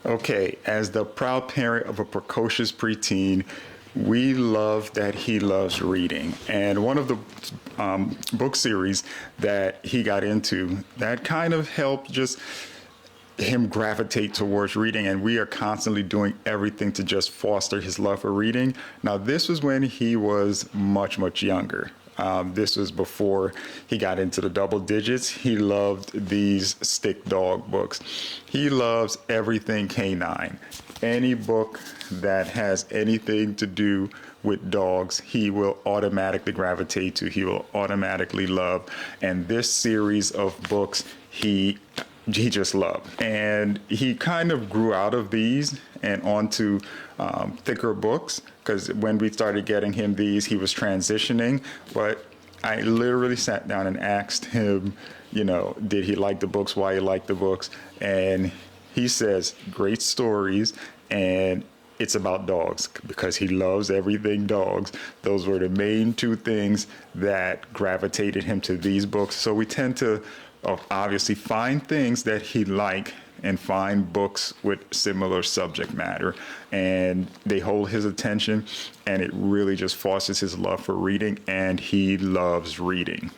Okay, as the proud parent of a precocious preteen, we love that he loves reading. And one of the book series that he got into that kind of helped just him gravitate towards reading, and we are constantly doing everything to just foster his love for reading. Now, this was when he was much younger. This was before he got into the double digits. He loved these stick dog books. He loves everything canine. Any book that has anything to do with dogs, he will automatically gravitate to. He will automatically love. And this series of books, he just loved. And he kind of grew out of these and onto thicker books, because when we started getting him these, he was transitioning. But I literally sat down and asked him, did he like the books, why he liked the books. And he says, great stories, and it's about dogs, because he loves everything dogs. Those were the main two things that gravitated him to these books. So we tend to obviously find things that he liked and find books with similar subject matter, and they hold his attention, and it really just fosters his love for reading, and he loves reading.